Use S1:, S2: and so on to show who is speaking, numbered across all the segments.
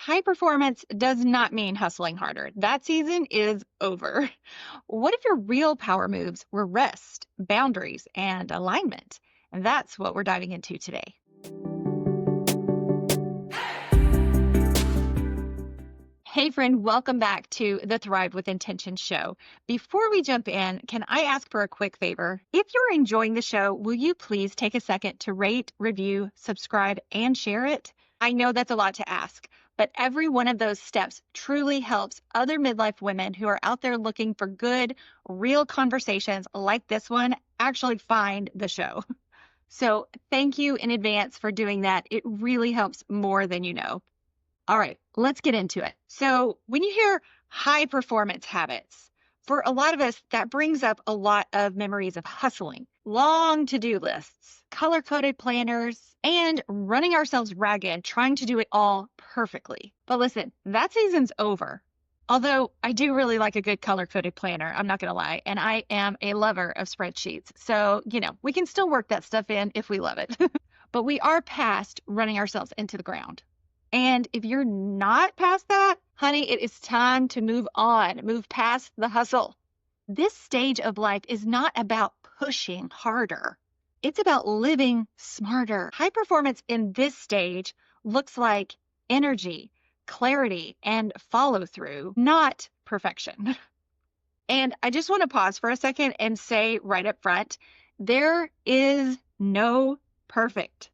S1: high performance does not mean hustling harder. That season is over. What if your real power moves were rest, boundaries, and alignment? And that's what we're diving into today. Hey, friend, welcome back to the Thrive with Intention show. Before we jump in, can I ask for a quick favor? If you're enjoying the show, will you please take a second to rate, review, subscribe, and share it? I know that's a lot to ask, but every one of those steps truly helps other midlife women who are out there looking for good, real conversations like this one actually find the show. So thank you in advance for doing that. It really helps more than you know. All right, let's get into it. So when you hear high performance habits, for a lot of us, that brings up a lot of memories of hustling, long to-do lists, color-coded planners, and running ourselves ragged, trying to do it all perfectly. But listen, that season's over. Although I do really like a good color-coded planner, I'm not going to lie, and I am a lover of spreadsheets. So, we can still work that stuff in if we love it. But we are past running ourselves into the ground. And if you're not past that, honey, it is time to move on, move past the hustle. This stage of life is not about pushing harder. It's about living smarter. High performance in this stage looks like energy, clarity, and follow through, not perfection. And I just want to pause for a second and say right up front, there is no perfect.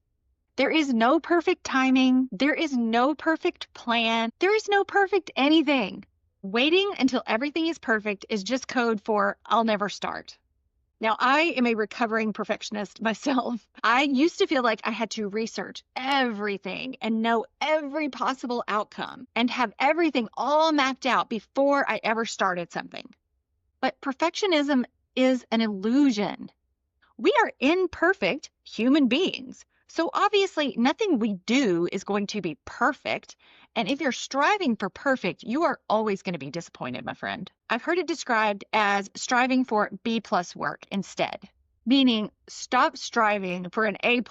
S1: There is no perfect timing. There is no perfect plan. There is no perfect anything. Waiting until everything is perfect is just code for I'll never start. Now, I am a recovering perfectionist myself. I used to feel like I had to research everything and know every possible outcome and have everything all mapped out before I ever started something. But perfectionism is an illusion. We are imperfect human beings. So obviously, nothing we do is going to be perfect. And if you're striving for perfect, you are always going to be disappointed, my friend. I've heard it described as striving for B+ work instead, meaning stop striving for an A+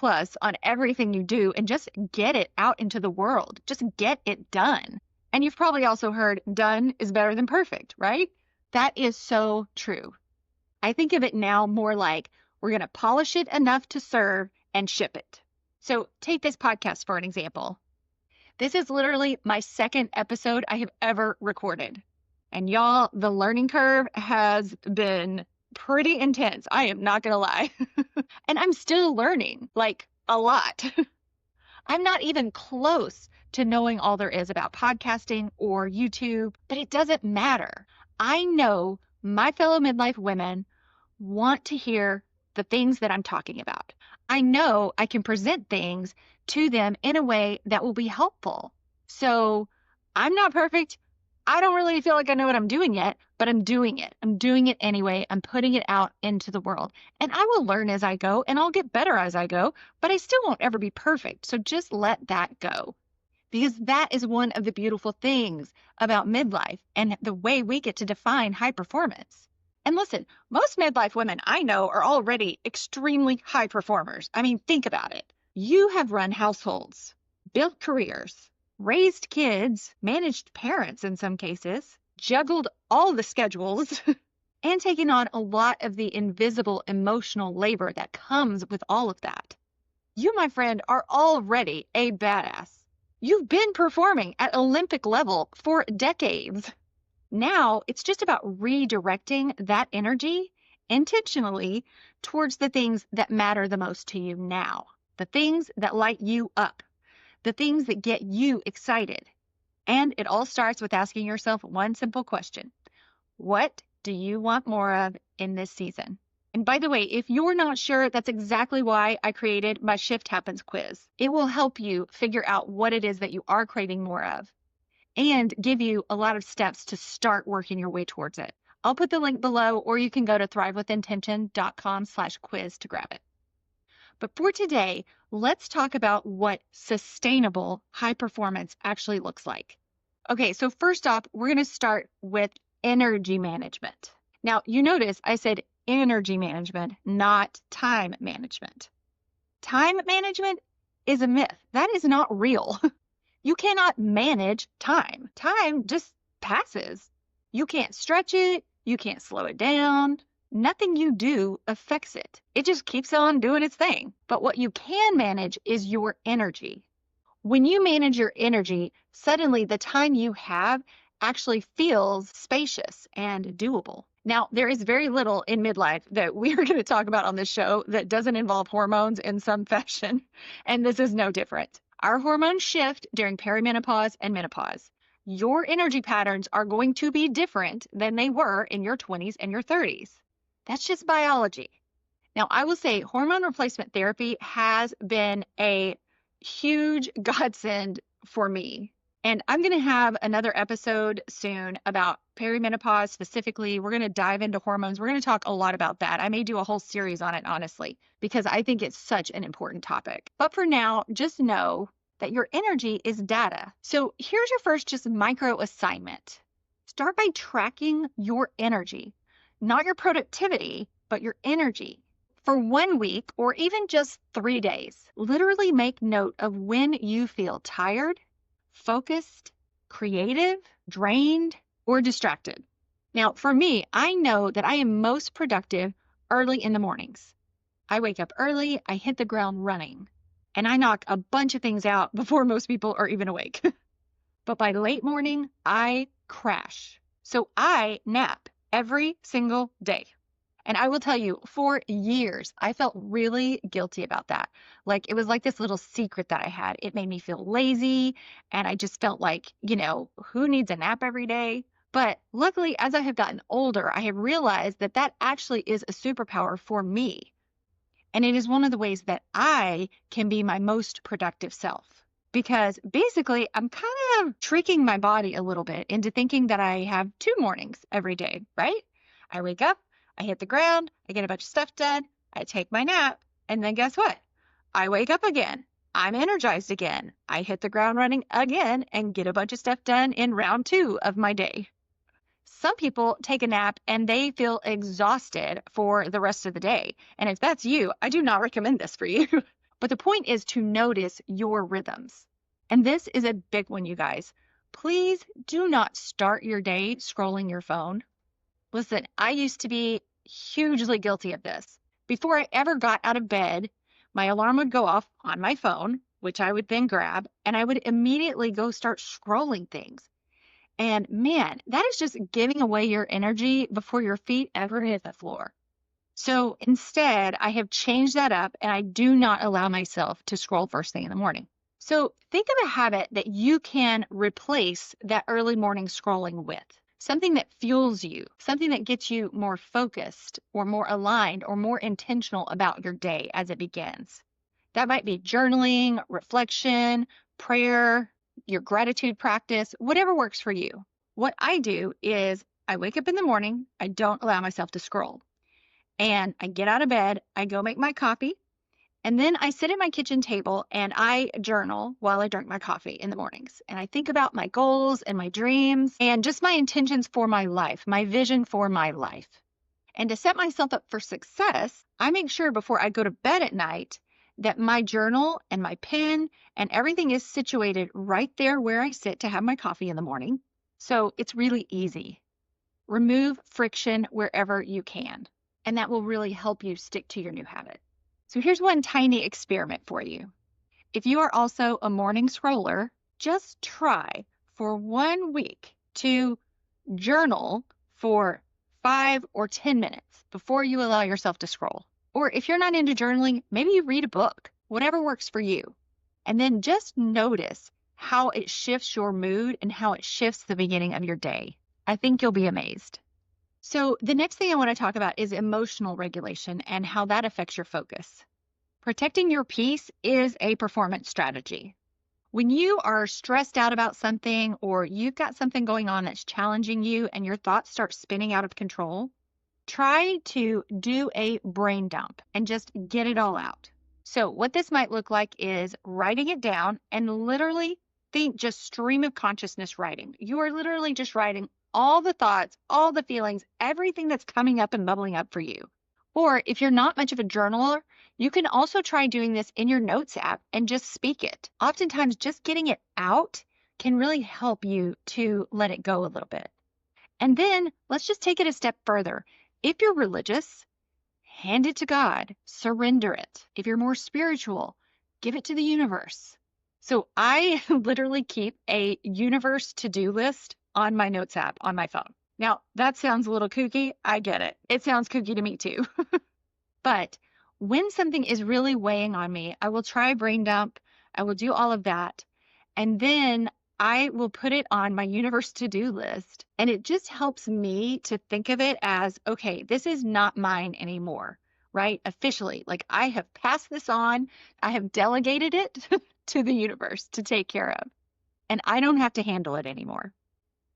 S1: on everything you do and just get it out into the world. Just get it done. And you've probably also heard done is better than perfect, right? That is so true. I think of it now more like we're going to polish it enough to serve and ship it. So take this podcast for an example. This is literally my second episode I have ever recorded. And y'all, the learning curve has been pretty intense. I am not going to lie. And I'm still learning, like a lot. I'm not even close to knowing all there is about podcasting or YouTube, but it doesn't matter. I know my fellow midlife women want to hear the things that I'm talking about. I know I can present things to them in a way that will be helpful. So I'm not perfect. I don't really feel like I know what I'm doing yet, but I'm doing it. I'm doing it anyway. I'm putting it out into the world. And I will learn as I go, and I'll get better as I go, but I still won't ever be perfect. So just let that go. Because that is one of the beautiful things about midlife and the way we get to define high performance. And listen, most midlife women I know are already extremely high performers. I mean, think about it. You have run households, built careers, raised kids, managed parents in some cases, juggled all the schedules, and taken on a lot of the invisible emotional labor that comes with all of that. You, my friend, are already a badass. You've been performing at Olympic level for decades. Now it's just about redirecting that energy intentionally towards the things that matter the most to you now, the things that light you up, the things that get you excited. And it all starts with asking yourself one simple question. What do you want more of in this season? And by the way, if you're not sure, that's exactly why I created my Shift Happens quiz. It will help you figure out what it is that you are craving more of and give you a lot of steps to start working your way towards it. I'll put the link below, or you can go to thrivewithintention.com/quiz to grab it. But for today, let's talk about what sustainable high performance actually looks like. Okay, so first off, we're going to start with energy management. Now, you notice I said energy management, not time management. Time management is a myth. That is not real. You cannot manage time. Time just passes. You can't stretch it. You can't slow it down. Nothing you do affects it. It just keeps on doing its thing. But what you can manage is your energy. When you manage your energy, suddenly the time you have actually feels spacious and doable. Now, there is very little in midlife that we are going to talk about on this show that doesn't involve hormones in some fashion, and this is no different. Our hormones shift during perimenopause and menopause. Your energy patterns are going to be different than they were in your 20s and your 30s. That's just biology. Now, I will say hormone replacement therapy has been a huge godsend for me. And I'm going to have another episode soon about perimenopause specifically. We're going to dive into hormones. We're going to talk a lot about that. I may do a whole series on it, honestly, because I think it's such an important topic. But for now, just know that your energy is data. So here's your first just micro assignment. Start by tracking your energy, not your productivity, but your energy. For 1 week or even just 3 days, literally make note of when you feel tired, focused, creative, drained, or distracted. Now, for me, I know that I am most productive early in the mornings. I wake up early, I hit the ground running, and I knock a bunch of things out before most people are even awake. But by late morning, I crash. So I nap every single day. And I will tell you, for years, I felt really guilty about that. Like it was like this little secret that I had. It made me feel lazy. And I just felt like, who needs a nap every day? But luckily, as I have gotten older, I have realized that that actually is a superpower for me. And it is one of the ways that I can be my most productive self. Because basically, I'm kind of tricking my body a little bit into thinking that I have 2 mornings every day, right? I wake up, I hit the ground, I get a bunch of stuff done, I take my nap, and then guess what? I wake up again. I'm energized again. I hit the ground running again and get a bunch of stuff done in round 2 of my day. Some people take a nap and they feel exhausted for the rest of the day. And if that's you, I do not recommend this for you. But the point is to notice your rhythms. And this is a big one, you guys. Please do not start your day scrolling your phone. Listen, I used to be hugely guilty of this. Before I ever got out of bed, my alarm would go off on my phone, which I would then grab, and I would immediately go start scrolling things. And man, that is just giving away your energy before your feet ever hit the floor. So instead, I have changed that up and I do not allow myself to scroll first thing in the morning. So think of a habit that you can replace that early morning scrolling with. Something that fuels you, something that gets you more focused or more aligned or more intentional about your day as it begins. That might be journaling, reflection, prayer, your gratitude practice, whatever works for you. What I do is I wake up in the morning, I don't allow myself to scroll. And I get out of bed, I go make my coffee, and then I sit at my kitchen table and I journal while I drink my coffee in the mornings. And I think about my goals and my dreams and just my intentions for my life, my vision for my life. And to set myself up for success, I make sure before I go to bed at night that my journal and my pen and everything is situated right there where I sit to have my coffee in the morning. So it's really easy. Remove friction wherever you can, and that will really help you stick to your new habit. So here's one tiny experiment for you. If you are also a morning scroller, just try for 1 week to journal for 5 or 10 minutes before you allow yourself to scroll. Or if you're not into journaling, maybe you read a book, whatever works for you. And then just notice how it shifts your mood and how it shifts the beginning of your day. I think you'll be amazed. So the next thing I want to talk about is emotional regulation and how that affects your focus. Protecting your peace is a performance strategy. When you are stressed out about something or you've got something going on that's challenging you and your thoughts start spinning out of control, try to do a brain dump and just get it all out. So what this might look like is writing it down and literally think just stream of consciousness writing. You are literally just writing all the thoughts, all the feelings, everything that's coming up and bubbling up for you. Or if you're not much of a journaler, you can also try doing this in your notes app and just speak it. Oftentimes, just getting it out can really help you to let it go a little bit. And then let's just take it a step further. If you're religious, hand it to God, surrender it. If you're more spiritual, give it to the universe. So I literally keep a universe to-do list on my notes app on my phone. Now, that sounds a little kooky. I get it. It sounds kooky to me too. But when something is really weighing on me, I will try brain dump. I will do all of that. And then I will put it on my universe to-do list. And it just helps me to think of it as, okay, this is not mine anymore, right? Officially, like I have passed this on. I have delegated it to the universe to take care of. And I don't have to handle it anymore.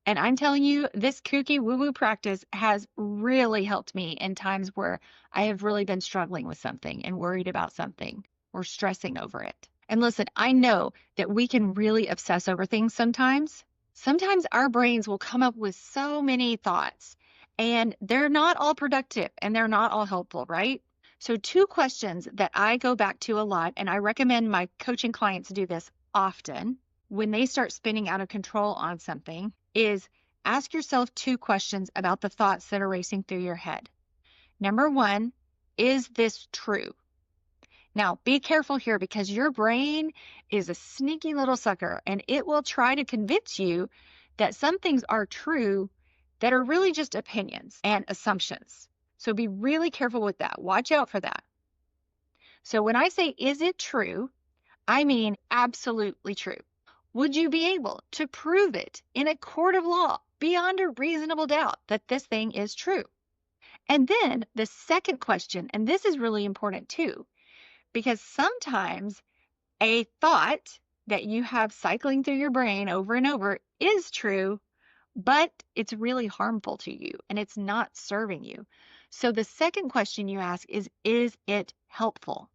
S1: And I'm telling you, this kooky woo-woo practice has really helped me in times where I have really been struggling with something and worried about something or stressing over it. And listen, I know that we can really obsess over things sometimes. Sometimes our brains will come up with so many thoughts and they're not all productive and they're not all helpful, right? So 2 questions that I go back to a lot, and I recommend my coaching clients do this often when they start spinning out of control on something, is ask yourself 2 questions about the thoughts that are racing through your head. Number 1, is this true? Now, be careful here because your brain is a sneaky little sucker and it will try to convince you that some things are true that are really just opinions and assumptions. So be really careful with that. Watch out for that. So when I say, is it true? I mean absolutely true. Would you be able to prove it in a court of law beyond a reasonable doubt that this thing is true? And then the second question, and this is really important too, because sometimes a thought that you have cycling through your brain over and over is true, but it's really harmful to you and it's not serving you. So the second question you ask is it helpful?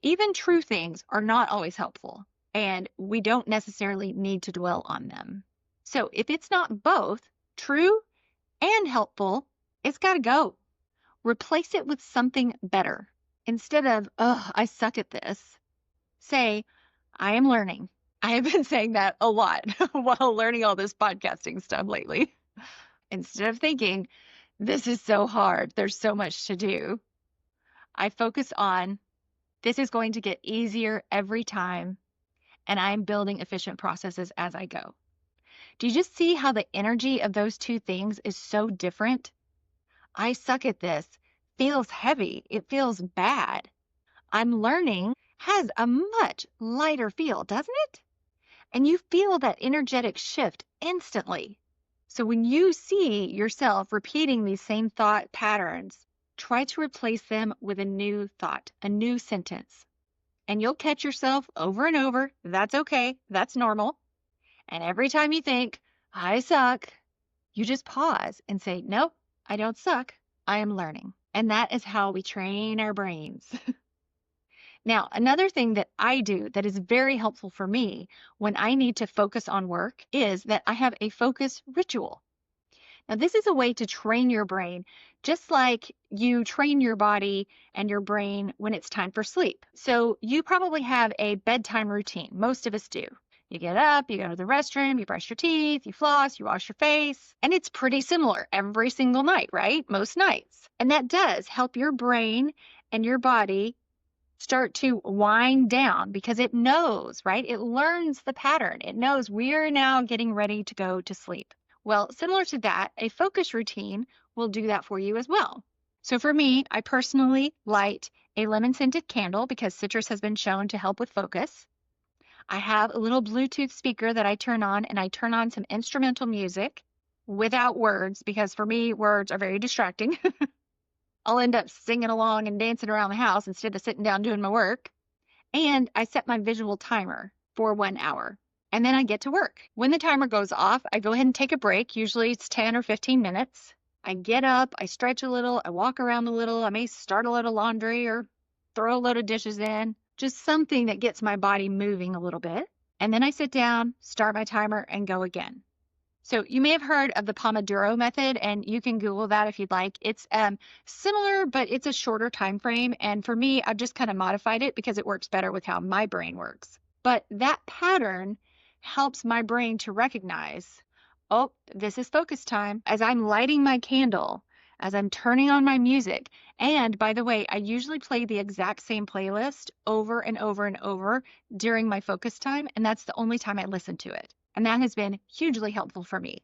S1: Even true things are not always helpful, and we don't necessarily need to dwell on them. So if it's not both true and helpful, it's got to go. Replace it with something better. Instead of, oh, I suck at this, say, I am learning. I have been saying that a lot while learning all this podcasting stuff lately. Instead of thinking, this is so hard, there's so much to do, I focus on, this is going to get easier every time, and I'm building efficient processes as I go. Do you just see how the energy of those 2 things is so different? I suck at this feels heavy. It feels bad. I'm learning has a much lighter feel, doesn't it? And you feel that energetic shift instantly. So when you see yourself repeating these same thought patterns, try to replace them with a new thought, a new sentence. And you'll catch yourself over and over. That's okay. That's normal. And every time you think, I suck, you just pause and say, nope, I don't suck. I am learning. And that is how we train our brains. Now, another thing that I do that is very helpful for me when I need to focus on work is that I have a focus ritual. Now, this is a way to train your brain, just like you train your body and your brain when it's time for sleep. So you probably have a bedtime routine. Most of us do. You get up, you go to the restroom, you brush your teeth, you floss, you wash your face, and it's pretty similar every single night, right? Most nights. And that does help your brain and your body start to wind down because it knows, right? It learns the pattern. It knows we're now getting ready to go to sleep. Well, similar to that, a focus routine will do that for you as well. So for me, I personally light a lemon-scented candle because citrus has been shown to help with focus. I have a little Bluetooth speaker that I turn on, and I turn on some instrumental music without words because for me, words are very distracting. I'll end up singing along and dancing around the house instead of sitting down doing my work. And I set my visual timer for 1 hour. And then I get to work. When the timer goes off, I go ahead and take a break. Usually it's 10 or 15 minutes. I get up, I stretch a little, I walk around a little. I may start a load of laundry or throw a load of dishes in. Just something that gets my body moving a little bit. And then I sit down, start my timer, and go again. So you may have heard of the Pomodoro method, and you can Google that if you'd like. It's similar, but it's a shorter time frame. And for me, I've just kind of modified it because it works better with how my brain works. But that pattern helps my brain to recognize, oh, this is focus time. As I'm lighting my candle, as I'm turning on my music. And by the way, I usually play the exact same playlist over and over and over during my focus time, and that's the only time I listen to it. And that has been hugely helpful for me.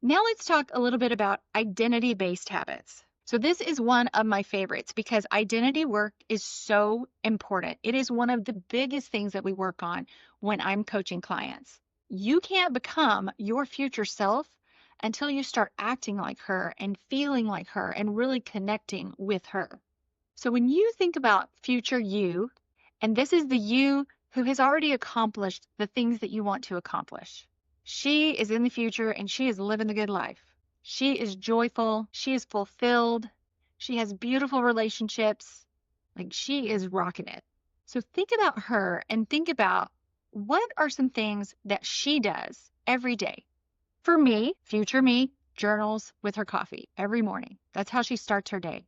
S1: Now let's talk a little bit about identity-based habits. So this is one of my favorites because identity work is so important. It is one of the biggest things that we work on when I'm coaching clients. You can't become your future self until you start acting like her and feeling like her and really connecting with her. So when you think about future you, and this is the you who has already accomplished the things that you want to accomplish. She is in the future and she is living the good life. She is joyful. She is fulfilled. She has beautiful relationships. Like she is rocking it. So think about her and think about what are some things that she does every day. For me, future me journals with her coffee every morning. That's how she starts her day.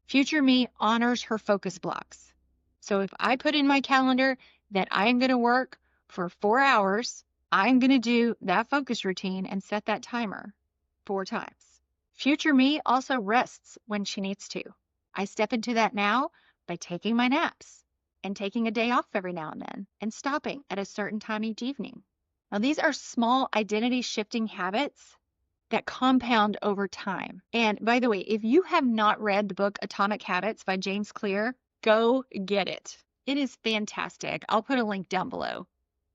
S1: Future me honors her focus blocks. So if I put in my calendar that I am going to work for 4 hours, I'm going to do that focus routine and set that timer 4 times. Future me also rests when she needs to. I step into that now by taking my naps and taking a day off every now and then and stopping at a certain time each evening. Now, these are small identity shifting habits that compound over time. And by the way, if you have not read the book Atomic Habits by James Clear, go get it. It is fantastic. I'll put a link down below.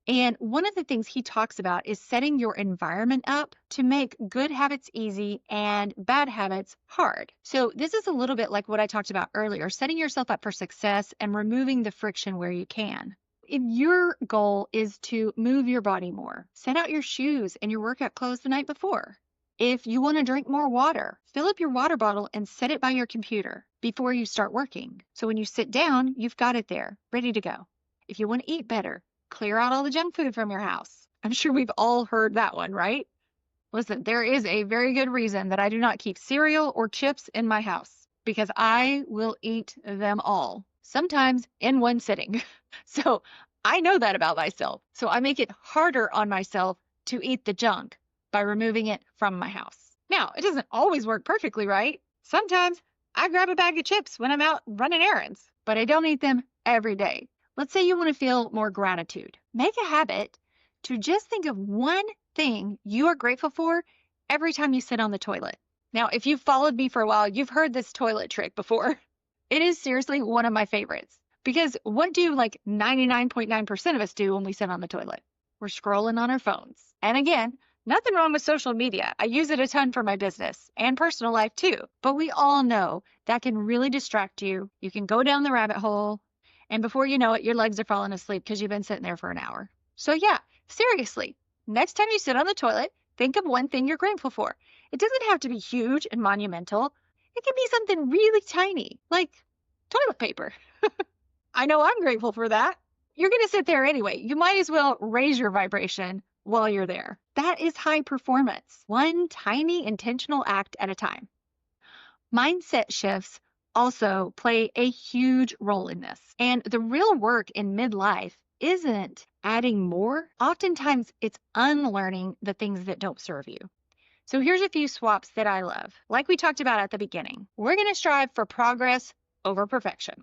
S1: And one of the things he talks about is setting your environment up to make good habits easy and bad habits hard. So this is a little bit like what I talked about earlier, setting yourself up for success and removing the friction where you can. If your goal is to move your body more, set out your shoes and your workout clothes the night before. If you want to drink more water, fill up your water bottle and set it by your computer before you start working. So when you sit down, you've got it there, ready to go. If you want to eat better, clear out all the junk food from your house. I'm sure we've all heard that one, right? Listen, there is a very good reason that I do not keep cereal or chips in my house because I will eat them all, sometimes in one sitting. So I know that about myself. So I make it harder on myself to eat the junk by removing it from my house. Now, it doesn't always work perfectly, right? Sometimes I grab a bag of chips when I'm out running errands, but I don't eat them every day. Let's say you want to feel more gratitude. Make a habit to just think of one thing you are grateful for every time you sit on the toilet. Now, if you've followed me for a while, you've heard this toilet trick before. It is seriously one of my favorites because what do like 99.9% of us do when we sit on the toilet? We're scrolling on our phones. And again, nothing wrong with social media. I use it a ton for my business and personal life too. But we all know that can really distract you. You can go down the rabbit hole. And before you know it, your legs are falling asleep because you've been sitting there for an hour. So yeah, seriously, next time you sit on the toilet, think of one thing you're grateful for. It doesn't have to be huge and monumental. It can be something really tiny, like toilet paper. I know I'm grateful for that. You're going to sit there anyway. You might as well raise your vibration while you're there. That is high performance, one tiny intentional act at a time. Mindset shifts also play a huge role in this. And the real work in midlife isn't adding more. Oftentimes, it's unlearning the things that don't serve you. So here's a few swaps that I love. Like we talked about at the beginning, we're going to strive for progress over perfection.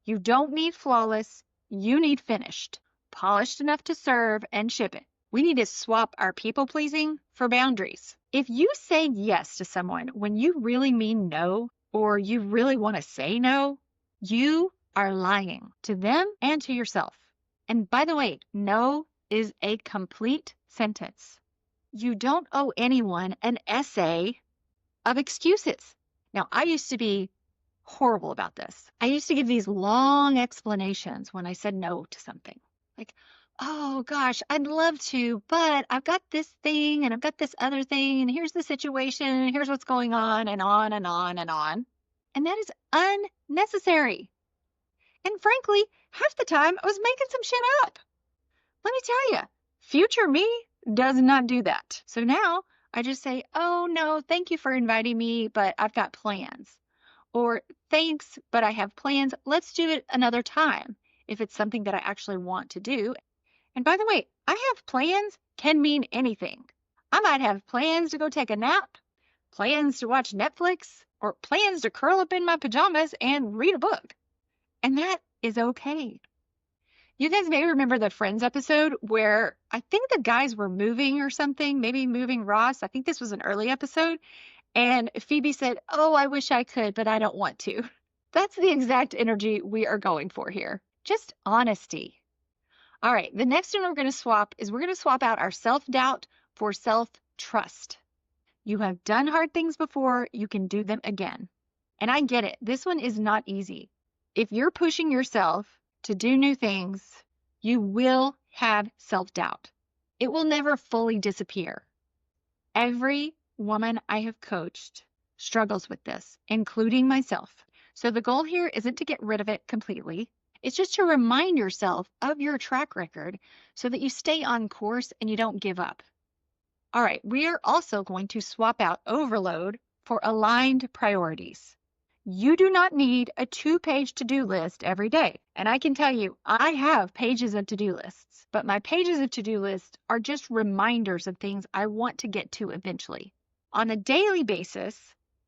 S1: You don't need flawless. You need finished, polished enough to serve and ship it. We need to swap our people pleasing for boundaries. If you say yes to someone when you really mean no, or you really want to say no, you are lying to them and to yourself. And by the way, no is a complete sentence. You don't owe anyone an essay of excuses. Now, I used to be horrible about this. I used to give these long explanations when I said no to something. Like, oh gosh, I'd love to, but I've got this thing and I've got this other thing, and here's the situation, and here's what's going on, and on and on and on. And that is unnecessary. And frankly, half the time I was making some shit up. Let me tell you, future me does not do that. So now I just say, oh no, thank you for inviting me, but I've got plans. Or thanks, but I have plans. Let's do it another time if it's something that I actually want to do. And by the way, I have plans can mean anything. I might have plans to go take a nap, plans to watch Netflix, or plans to curl up in my pajamas and read a book. And that is okay. You guys may remember the Friends episode where I think the guys were moving or something, maybe moving Ross. I think this was an early episode. And Phoebe said, oh, I wish I could, but I don't want to. That's the exact energy we are going for here. Just honesty. All right, the next one we're going to swap out our self-doubt for self-trust. You have done hard things before, you can do them again. And I get it. This one is not easy. If you're pushing yourself to do new things, you will have self-doubt. It will never fully disappear. Every woman I have coached struggles with this, including myself. So the goal here isn't to get rid of it completely. It's just to remind yourself of your track record so that you stay on course and you don't give up. All right, we are also going to swap out overload for aligned priorities. You do not need a 2-page to-do list every day. And I can tell you, I have pages of to-do lists, but my pages of to-do lists are just reminders of things I want to get to eventually. On a daily basis,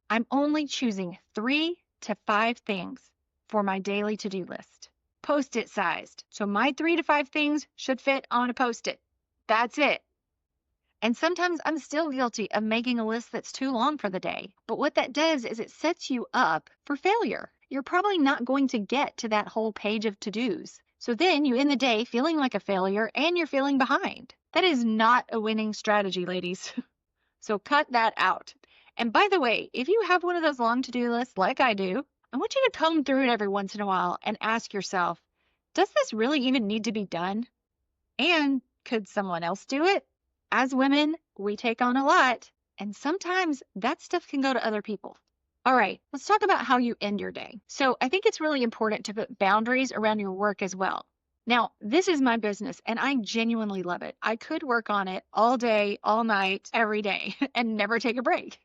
S1: I'm only choosing 3 to 5 things for my daily to-do list. Post-it sized. So my 3 to 5 things should fit on a Post-it. That's it. And sometimes I'm still guilty of making a list that's too long for the day. But what that does is it sets you up for failure. You're probably not going to get to that whole page of to-dos. So then you end the day feeling like a failure and you're feeling behind. That is not a winning strategy, ladies. So cut that out. And by the way, if you have one of those long to-do lists like I do, I want you to comb through it every once in a while and ask yourself, does this really even need to be done? And could someone else do it? As women, we take on a lot, and sometimes that stuff can go to other people. All right, let's talk about how you end your day. So I think it's really important to put boundaries around your work as well. Now, this is my business, and I genuinely love it. I could work on it all day, all night, every day, and never take a break.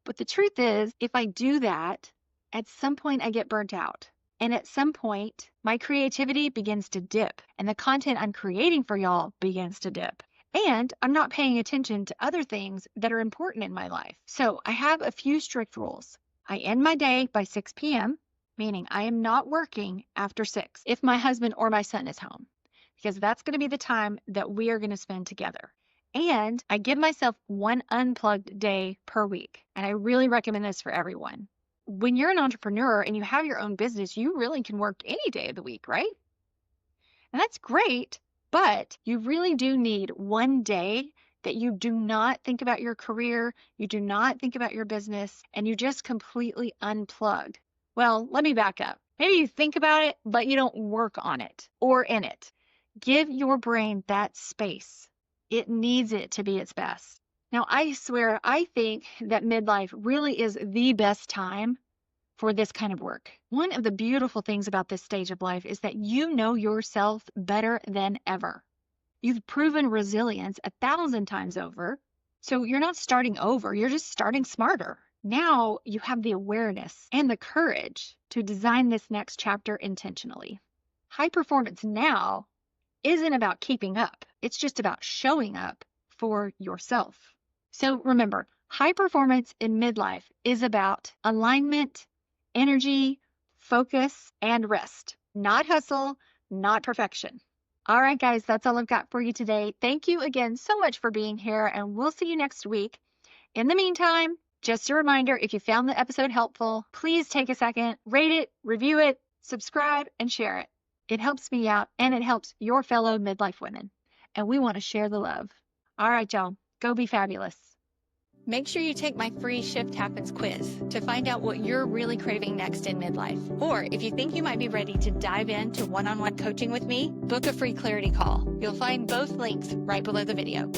S1: But the truth is, if I do that, at some point I get burnt out. And at some point, my creativity begins to dip, and the content I'm creating for y'all begins to dip. And I'm not paying attention to other things that are important in my life. So I have a few strict rules. I end my day by 6 p.m., meaning I am not working after 6 if my husband or my son is home, because that's going to be the time that we are going to spend together. And I give myself one unplugged day per week. And I really recommend this for everyone. When you're an entrepreneur and you have your own business, you really can work any day of the week, right? And that's great. But you really do need one day that you do not think about your career, you do not think about your business, and you just completely unplug. Well, let me back up. Maybe you think about it, but you don't work on it or in it. Give your brain that space. It needs it to be its best. Now, I swear, I think that midlife really is the best time for this kind of work. One of the beautiful things about this stage of life is that you know yourself better than ever. You've proven resilience 1,000 times over, so you're not starting over, you're just starting smarter. Now you have the awareness and the courage to design this next chapter intentionally. High performance now isn't about keeping up, it's just about showing up for yourself. So remember, high performance in midlife is about alignment, energy, focus, and rest. Not hustle, not perfection. All right, guys, that's all I've got for you today. Thank you again so much for being here, and we'll see you next week. In the meantime, just a reminder, if you found the episode helpful, please take a second, rate it, review it, subscribe, and share it. It helps me out, and it helps your fellow midlife women. And we want to share the love. All right, y'all, go be fabulous. Make sure you take my free Shift Happens quiz to find out what you're really craving next in midlife. Or if you think you might be ready to dive into one-on-one coaching with me, book a free clarity call. You'll find both links right below the video.